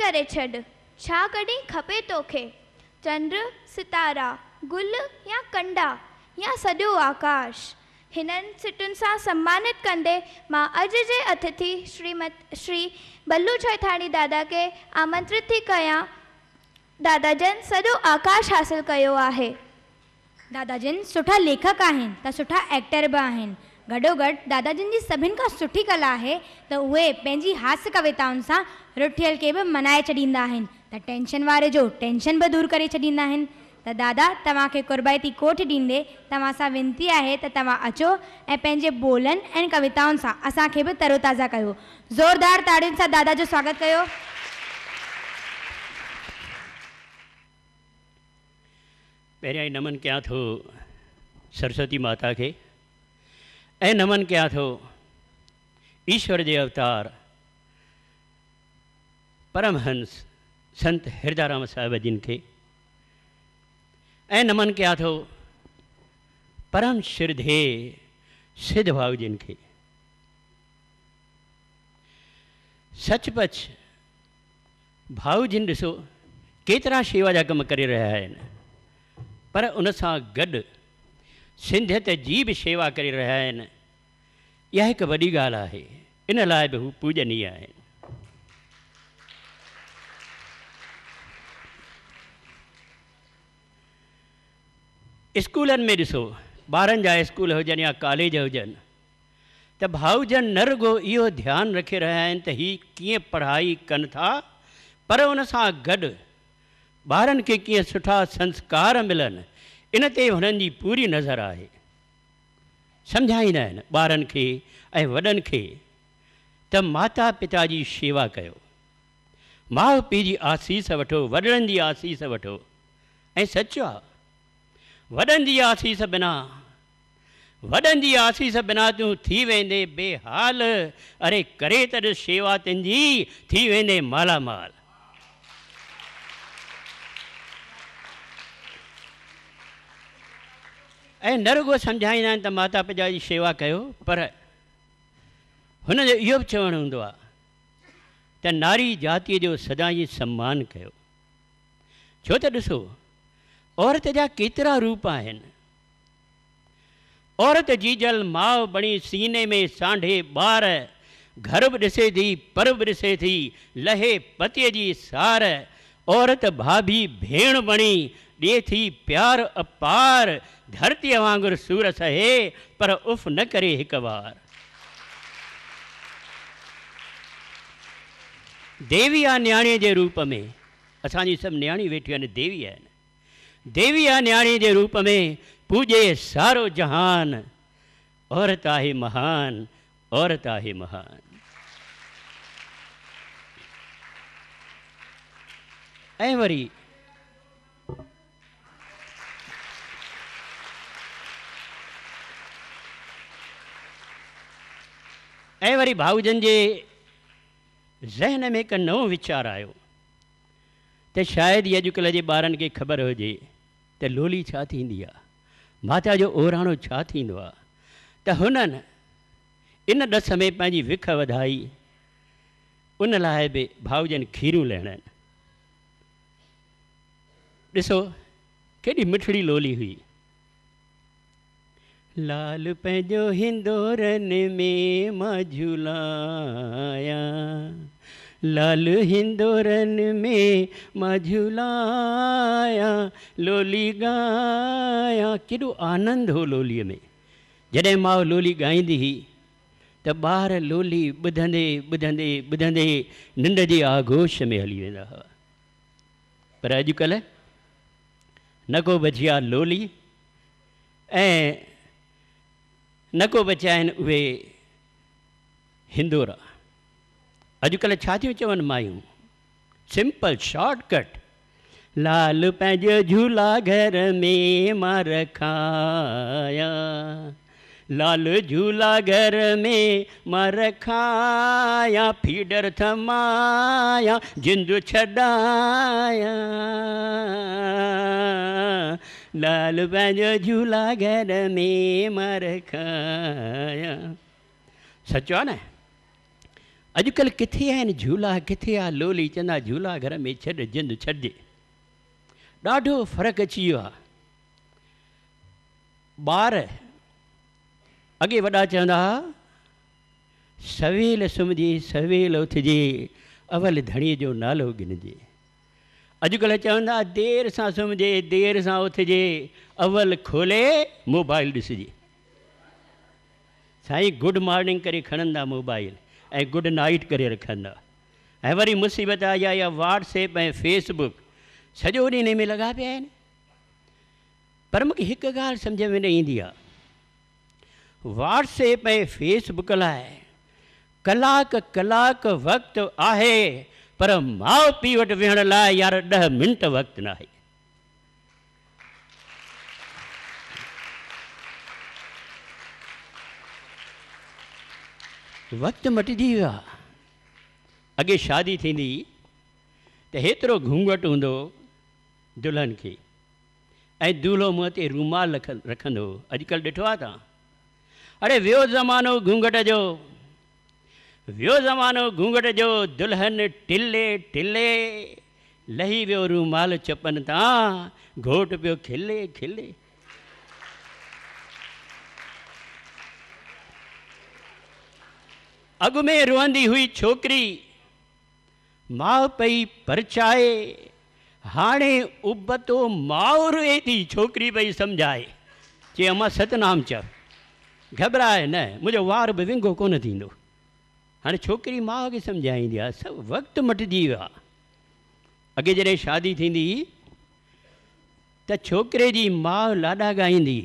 करे छॾ, छा कॾहिं खपे तोखे? चंद्र सितारा, गुल या कंडा या सॼो आकाश। हिननि सिटुनि सां सम्मानित कंदे मां अॼु जे अतिथि श्री बल्लू छेताणी दादा खे आमंत्रित थी कयां। दादा जन सॼो आकाश हासिल कयो आहे। दादा जन सुठा लेखक आहिनि त सुठा एक्टर बि आहिनि। गॾोगॾु दादा जन जी सभिनि खां सुठी कला आहे त उहे पंहिंजी हास्य कविताउनि सां रुठियल खे बि मनाए छॾींदा आहिनि, त टेंशन वारे जो टेंशन बि दूर करे छॾींदा आहिनि। त दादा तव्हांखे कुर्बाइती कोठ ॾींदे तव्हां सां विनती आहे त तव्हां अचो ऐं पंहिंजे ॿोलनि ऐं कविताउनि सां असांखे बि तरोताज़ा कयो। ज़ोरदार ताड़ियुनि सां दादा जो स्वागत कयो। पहिरियां ई नमन कयां थो सरस्वती माता खे ऐं नमन कयां थो ईश्वर जे अवतार परमहंस संत हिरदाराम साहिब जिन खे ऐं नमन कयां थो परम श्रद्धेय सिद्ध भाऊ जिन खे। सचपच भाऊ जिन ॾिसो केतिरा शेवा जा कम करे रहिया आहिनि, पर उन सां गॾु सिंधियत जी बि शेवा करे रहिया आहिनि। इहा हिकु वॾी ॻाल्हि आहे, इन लाइ बि हू पूजनीय आहिनि। स्कूलनि में ॾिसो, ॿारनि जा स्कूल हुजनि या कॉलेज हुजनि, त भाऊजन न रुगो इहो ध्यानु रखे रहिया आहिनि त हीअ कीअं पढ़ाई कनि था, पर उन सां गॾु ॿारनि खे कीअं सुठा संस्कार मिलनि, इन ते हुननि जी पूरी नज़र आहे। सम्झाईंदा आहिनि ॿारनि खे ऐं वॾनि खे त माता पिता जी शेवा कयो, माउ पीउ जी आसीस वठो, वॾनि जी आसीस वठो। ऐं सचु आहे, वॾनि जी आसीस बिना तूं थी वेंदे बेहाल, अरे करे त शेवा तुंहिंजी थी वेंदे मालामाल। ऐं न रुगो सम्झाईंदा आहिनि त माता पिता जी शेवा कयो, पर हुनजो इहो बि चवणु हूंदो आहे त नारी जातीअ जो सदाईं सम्मान कयो। छो त ॾिसो औरत जा केतिरा रूप आहिनि। औरत जी जल माउ बणी सीने में सांढे ॿार, घर बि ॾिसे थी पर बि ॾिसे थी लहे पतीअ जी सार। औरत भाभी भेण बणी ॾिए थी प्यार अपार, धरतीअ वांगुरु सूर सहे पर उफ़ न करे हिकु बार। देवी आहे न्याणीअ जे रूप में, असांजी सभु न्याणी वेठियूं आहिनि, देवी आहिनि। देवी आहे न्याणीअ जे रूप में पूॼे सारो जहान, औरत आहे महान, औरत आहे महान। ऐं वरी भाऊजन जे ज़हन में हिकु नओं वीचार आयो त शायदि अॼुकल्ह जे ॿारनि खे ख़बर हुजे त लोली छा थींदी आहे, माता जो ओराणो छा थींदो आहे। त हुननि इन ॾस में पंहिंजी विख वधाई, उन लाइ बि भाऊजन खीरूं लहणनि। ॾिसो केॾी मिठड़ी लोली हुई। लाल पंहिंजो हिंदोरनि में मां झूलाया, लाल हिंदोरनि में मां झूलाया, लोली ॻाया। केॾो आनंद हो लोलीअ में। जॾहिं माउ लोली ॻाईंदी हुई त ॿार लोली ॿुधंदे ॿुधंदे ॿुधंदे निंड जे आगोश में हली वेंदा हुआ। पर अॼुकल्ह न को बचिया लोली ऐं न को बचिया आहिनि उहे हिंदोरा। अॼुकल्ह छा थियूं चवनि मायूं, सिंपल शॉर्टकट, लाल पंहिंजो झूला घर में मां रखाया, लाल झूला घर में मां रखाया, फीडर थमाया जिंद छॾाया, लाल पंहिंजो झूला घर में मां रखाया। सचो आहे न। अॼुकल्ह किथे आहिनि झूला, किथे आहे लोली, चवंदा झूला घर में छॾ, जिंद छॾिजे। ॾाढो फ़र्क़ु अची वियो आहे। ॿार अॻे वॾा चवंदा हुआ सवेल सुम्हिजे, सवेल उथिजे, अवल धणीअ जो नालो गिनजे। अॼुकल्ह चवंदा देरि सां सुम्हिजे, देरि सां उथिजे, अवल खोले मोबाइल ॾिसिजे। साईं गुड मॉर्निंग करे खणंदा मोबाइल ऐं गुड नाइट करे रखंदा। ऐं वरी मुसीबत आई आहे या व्हाट्सएप ऐं फेसबुक, सॼो ॾींहुं हिन में लॻा पिया आहिनि। पर मूंखे हिकु ॻाल्हि सम्झ में न ईंदी आहे, व्हाट्सएप ऐं फेसबुक लाइ कलाक कलाक वक़्तु आहे, पर माउ पीउ वटि विहण लाइ यार 10 मिंट वक़्तु न आहे। वक़्तु मटिजी वियो आहे। अॻे शादी थींदी त हेतिरो घूंघट हूंदो दुल्हन खे, ऐं दूल्हो मुंहं ते रूमाल रखंदो। अॼुकल्ह ॾिठो आहे तव्हां? अड़े वियो ज़मानो घूंघट जो, वियो ज़मानो घूंघट जो, दुल्हन टिले टिले लही वियो रूमाल चपनि तां, घोट पियो खिले खिले। अॻु में रोअंदी हुई छोकिरी, माउ पई परचाए, हाणे उबतो माउ रोए थी, छोकिरी पई सम्झाए। चए अम्मा सतनाम चओ, घबराए न, मुंहिंजो वार बि विंगो कोन थींदो। हाणे छोकिरी माउ खे सम्झाईंदी आहे। सभु वक़्तु मटिजी वियो आहे। अॻे जॾहिं शादी थींदी त छोकिरे जी माउ लाॾा ॻाईंदी,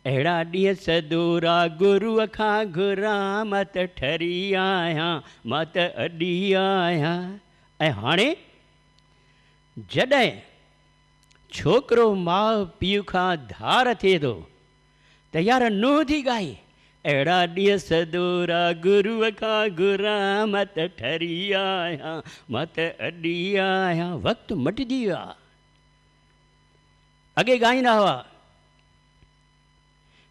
अहिड़ा ॾींहं सदोरा गुरूअ खां घुरां, मां त ठरी आहियां, मां त अॾी आहियां। ऐं हाणे जॾहिं छोकिरो माउ पीउ खां धार थिए थो त यार नूंहं थी ॻाए, अहिड़ा ॾींहं सदोरा गुरूअ खां घुरां, मां त ठरी आहियां, मां त अॾी आहियां। वक़्तु मटिजी वियो आहे। अॻे ॻाईंदा हुआ,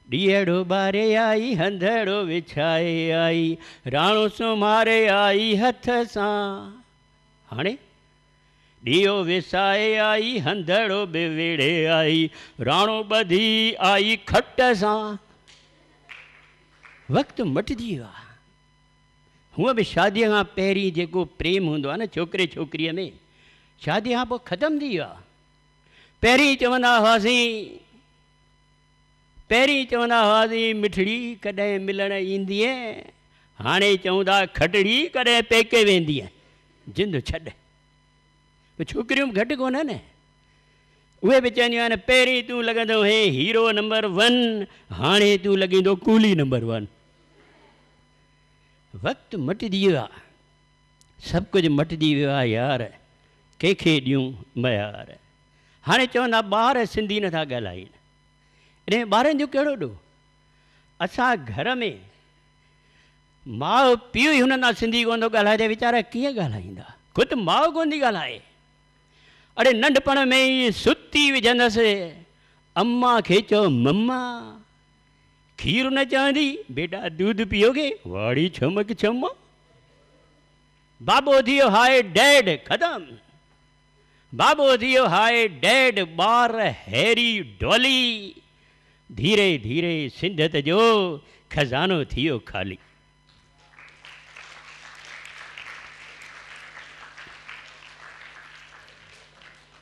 ॾींहड़ो ॿारे आई, हंधड़ो विछाए आई, राणो सुम्हारे आई हथ सां। हाणे ॾीओ विसाए आई, हंधड़ो बि वेड़े आई, राणो ॿधी आई खट सां। वक़्तु मटिजी वियो आहे। हूअं बि शादीअ खां पहिरीं जेको प्रेम हूंदो आहे न छोकिरे छोकिरीअ में, शादीअ खां पोइ ख़तमु थी वियो आहे। पहिरीं चवंदा हुआसीं मिठड़ी कॾहिं मिलण ईंदीअ, हाणे चवंदा खटड़ी कॾहिं पेके वेंदीअ, जिंद छॾ। छोकिरियूं बि घटि कोन न, उहे बि चवंदियूं आहिनि पहिरीं तूं लॻंदो हे हीरो नंबर 1, हाणे तूं लॻंदो कूली नंबर 1। वक़्तु मटिजी वियो आहे। सभु कुझु मटिजी वियो आहे यार, कंहिंखे ॾियूं मयार। हाणे चवंदा ॿार सिंधी नथा ॻाल्हाइनि, इन ॿारनि जो कहिड़ो ॾोह? असां घर में माउ पीउ ई हुननि सां सिंधी कोन थो ॻाल्हाए त वीचारा कीअं ॻाल्हाईंदा? ख़ुदि माउ कोन थी ॻाल्हाए। अड़े नंढपण में ई सुती विझंदसि, अम्मा खे चओ मम्मा, खीर न चवंदी बेटा दूध पियोगे, वाड़ी छमक छम्मा। बाबो थियो हाय डैड, ख़तम। बाबो थियो हाय डैड, ॿार हैरी डॉली। धीरे धीरे सिंधत जो खज़ानो थियो ख़ाली।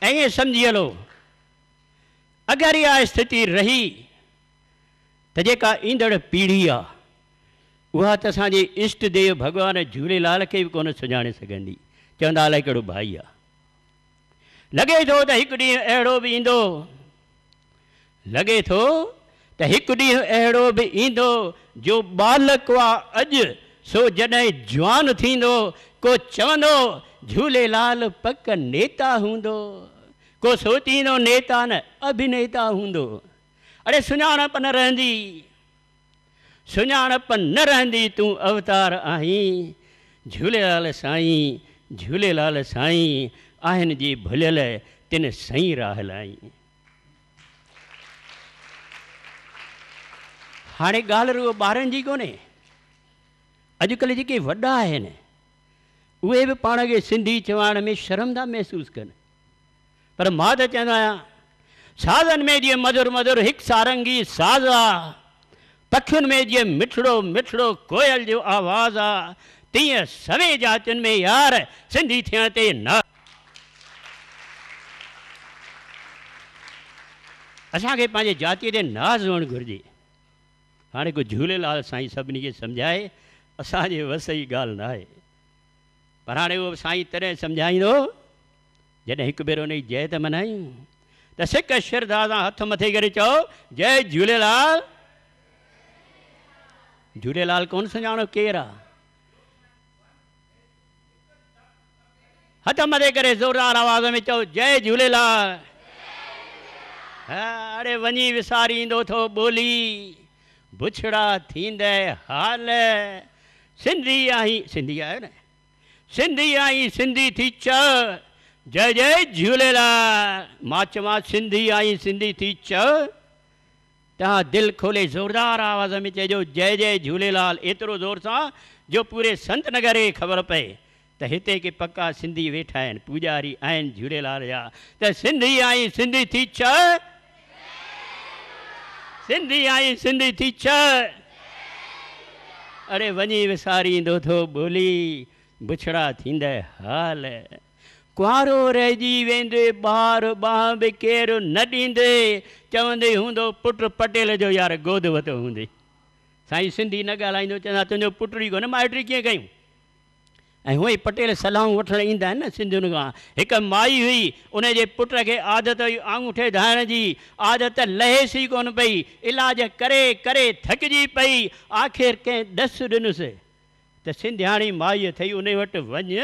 ऐं ईअं सम्झी हलो, अगरि इहा स्थिति रही त जेका ईंदड़ पीढ़ी आहे उहा त असांजे इष्ट देव भॻवान झूलेलाल खे बि कोन सुञाणे सघंदी। चवंदा अलाए कहिड़ो भाई आहे। लॻे थो त हिकु ॾींहुं अहिड़ो बि ईंदो, लॻे थो त हिकु ॾींहुं अहिड़ो बि ईंदो जो बालक आहे अॼु, सो जॾहिं जवान थींदो को चवंदो झूलेलाल पक नेता हूंदो, को सोचींदो नेता न अभिनेता हूंदो। अड़े सुञाणप न रहंदी, सुञाणप न रहंदी, तूं अवतार आहीं। झूलेलाल साईं, झूलेलाल साईं आहिनि जी भुलियल तिन सही राह लाईं। हाणे ॻाल्हि रुॻो ॿारनि जी कोन्हे, अॼुकल्ह जेके वॾा आहिनि उहे बि पाण खे सिंधी चवण में शर्म था महसूसु कनि, पर मां त चवंदो आहियां साज़नि में जीअं मधुर मधुर हिकु सारंगी साज़ आहे, पखियुनि में जीअं मिठड़ो मिठड़ो कोयल जो आवाज़ आहे, तीअं सवे जातियुनि में यार सिंधी थियण ते न। असांखे पंहिंजे जातीअ ते नाज़ हुअणु घुरिजे। हाणे को झूलेलाल साईं सभिनी खे सम्झाए, असांजे वस जी ॻाल्हि न आहे, पर हाणे उहो साईं तॾहिं सम्झाईंदो जॾहिं हिकु भेरो हुन जी जय त मल्हायूं त सिक श्रद्धा सां हथ मथे करे चओ जय झूलेलाल। झूलेलाल कोन सुञाणो केरु आहे? हथ मथे करे ज़ोरदार आवाज़ में चओ जय झूलेलाल। अरे वञी विसारींदो थो ॿोली, बुछड़ा थींदे हाल, सिंधी आहीं सिंधी आहे न, सिंधी आहीं सिंधी थी चओ जय जय झूलेलाल। मां चवां सिंधी आहीं सिंधी थी चओ, तव्हां दिलि खोले ज़ोरदार आवाज़ में चइजो जय जय झूलेलाल, एतिरो ज़ोर सां जो पूरे संत नगर खे ख़बर पए त हिते के पक्का सिंधी वेठा आहिनि, पूॼारी आहिनि झूलेलाल जा। त सिंधी आहीं सिंधी थी चओ, सिंधी आहीं सिंधी थी चओ। अरे वञी विसारींदो थो ॿोली, बुछड़ा थींदे हाल, कुंवारो रहिजी वेंदे ॿार ॿाह बि केरु न ॾींदे, चवंदे हूंदो पुट पटेल जो यार गोद वरितो हूंदे। साईं सिंधी न ॻाल्हाईंदो, चवंदा तुंहिंजो पुट ई कोन्हे, माइटी कीअं कयूं? ऐं हूअं ई पटेल सलाहूं वठणु ईंदा आहिनि न सिंधियुनि खां। हिकु माई हुई, उनजे पुट खे आदत हुई आङूठे धाइण जी, आदत लहेसी कोन पई, इलाज करे करे थकिजी पई, आख़िर कंहिं ॾस ॾिनुसि त सिंधियाणी माई अथई उन वटि वञ,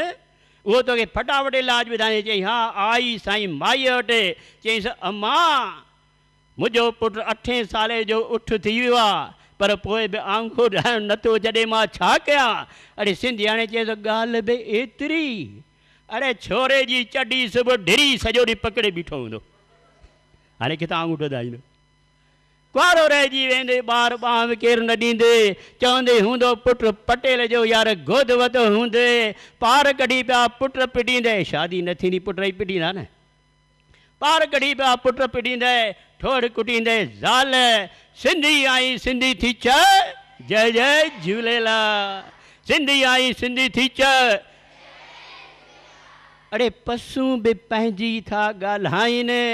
उहो तोखे फटाफट इलाज ॿुधाए। चई हा आई साईं माईअ वटि, चईंसि अम्मा मुंहिंजो पुटु 8 साले जो उठ थी वियो आहे, पर पोइ बि आंखो ॾाइणु नथो, जॾहिं मां छा कयां? अड़े सिंधियाणे चए थो ॻाल्हि बि एतिरी, अड़े छोरे जी चडी सुबुह ढिरी सॼो ॾींहुं पकिड़े बीठो हूंदो, हाणे किथां आंगूठो ॾाईंदो? कुंवारो रहिजी वेंदे ॿार ॿाह बि केरु न ॾींदे, चवंदे हूंदो पुट पटेल जो यार गोद वतो हूंदे, पार कढी पिया पुट पिटींदे, शादी न थींदी पुट ई पिटींदा न, पार कढी पिया पुट पिटींदे, ठोड़ कुटींदे ज़ाल, सिंधी आई सिंधी थी चओ जय जय झूलेलाल। सिंधी आई सिंधी थी चओ। अड़े पसूं बि पंहिंजी था ॻाल्हाइनि,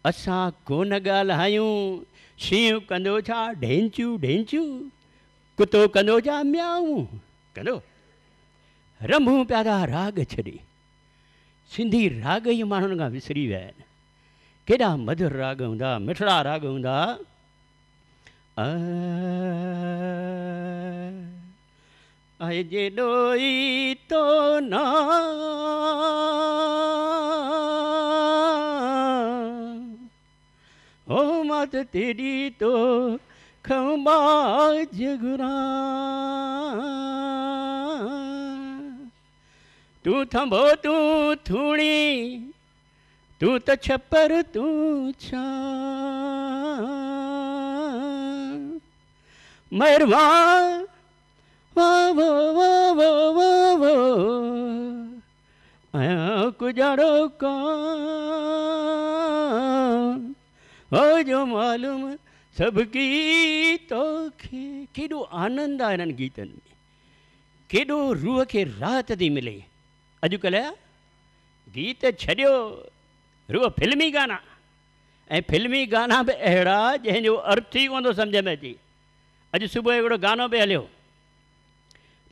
असां कोन ॻाल्हायूं। शींहुं कंदो छा ढेंचू ढेंचू, कुतो कंदो छा म्याऊं कंदो। रंभूं पिया था राग छॾे, सिंधी राग ई माण्हुनि खां विसरी विया आहिनि। केॾा मधुर राग हूंदा, मिठड़ा राग हूंदा। जे ॾोई तो ना ओ मात तेरी तो खंबा जगुरा, तू थंबो तू थूणी, तू त छपर तू छा, मरवा वाह वो वो वो वो वो आया गुजारो का हो जो मालूम सबकी तो खे। केॾो आनंद आहे इन्हनि गीतनि में, केॾो रूह खे राहत थी मिले। अॼुकल्ह गीत छॾियो, रूह फिल्मी गाना, ऐं फिल्मी गाना बि अहिड़ा जंहिंजो अर्थ ई कोन थो सम्झ में अचे। अॼु सुबुह हिकिड़ो गानो पियो हलियो,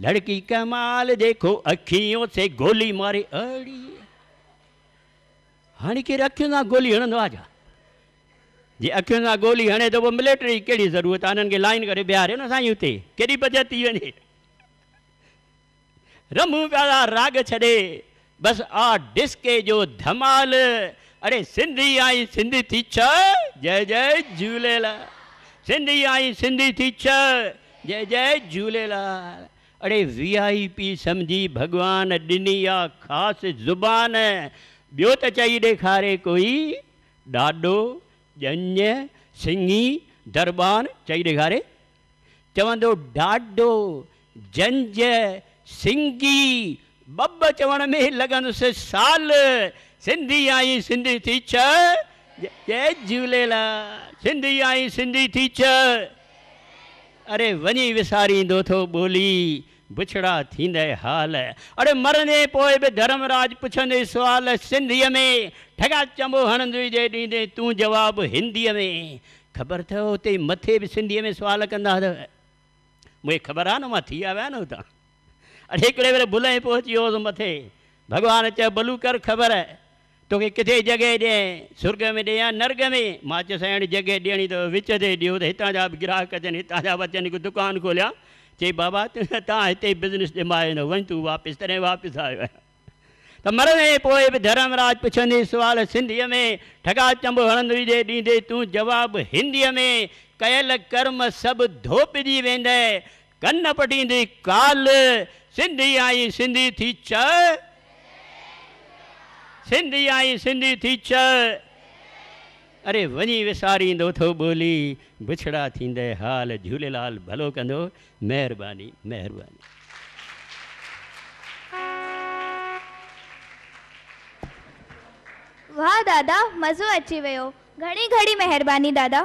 लड़की कमाल देखो अखियों से गोली मारे अड़ी। हाणे केरु अखियुनि सां गोली हणंदो आहे छा? जे अखियुनि सां गोली हणे त पोइ मिलिटरी कहिड़ी ज़रूरत आहे? हिननि खे लाइन करे बीहारे न साईं, हुते केॾी बचत थी वञे। रमूं पिया राग छॾे, बसि आ डिस्के जो धमाल। अरे सिंधी आई सिंधी थी चओ जय जय झूलेलाल। सिंधी आई सिंधी थी चओ जय जय झूलेलाल। अड़े VIP सम्झी भॻवान ॾिनी आहे ख़ासि ज़ुबान, ॿियो त चई ॾेखारे कोई ॾाॾो ॼञ सिंगी दरबान चई ॾेखारे। चवंदो ॾाॾो जंज सिंगी बब चवण में लॻंदुसि साल सिंधी आई सिंधी थी छ जय झूलेलाल सिंधी आई सिंधी थी छ अरे वञी विसारींदो थो ॿोली बुछड़ा थींदे हाल अरे मरंदे पोइ बि धर्मराज पुछंदे सुवाल सिंधीअ में ठगा चंबो हणंदे जे ॾींदे तूं जवाबु हिंदीअ में ख़बर अथव हुते मथे बि सिंधीअ में सुवाल कंदा अथव मूंखे ख़बर आहे न मां थी आया न हुतां अरे हिकिड़े भेरे भुल पहुची वियोसि मथे भॻवानु चयो भलू कर ख़बर तोखे किथे जॻह ॾियईं सुर्ग में ॾे या नर्ग में मां चयोसि हाणे जॻह ॾियणी अथव विच ते ॾियो त हितां जा बि ग्राहक अचनि हितां जा बि अचनि हिकु दुकानु खोलिया चई बाबा तव्हां हिते बिज़नेस ॼमायो न वञ तूं वापसि तॾहिं वापसि आयो आहे त मरंदे पोइ बि धर्मराज पुछंदे सुवाल सिंधीअ में ठगा चंबो हणंदे जे ॾींदे तूं जवाबु हिंदीअ में कयल कर्म सभु धोपिजी वेंदे कन पटींदे काल सिंधी आई सिंधी थी छ सिंधी आई सिंधी थी छ अरे वञी विसारींदो थो ॿोली बुछड़ा थींदे हाल झूलेलाल भलो कंदो महिरबानी महिरबानी वाह दादा मज़ो अची वियो घणी घणी महिरबानी दादा।